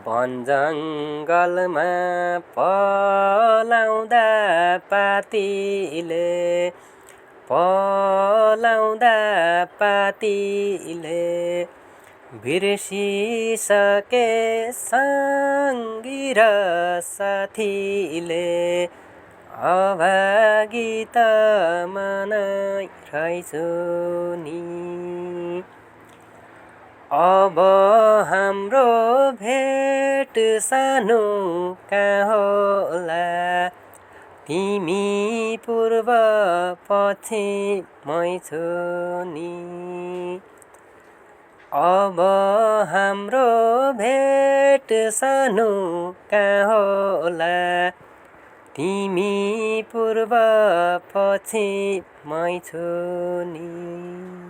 वनजङ्गलमा पलाउँदा पातीले बिर्सिसके सङ्गी र साथीले अभागी त मनै रहेछु नि। अब हाम्रो भेट सानो कहाँ होला, तिमी पूर्व पश्चिमै छु नि। अब हाम्रो भेट सानो कहाँ होला, तिमी पूर्व पश्चिमै छु नि।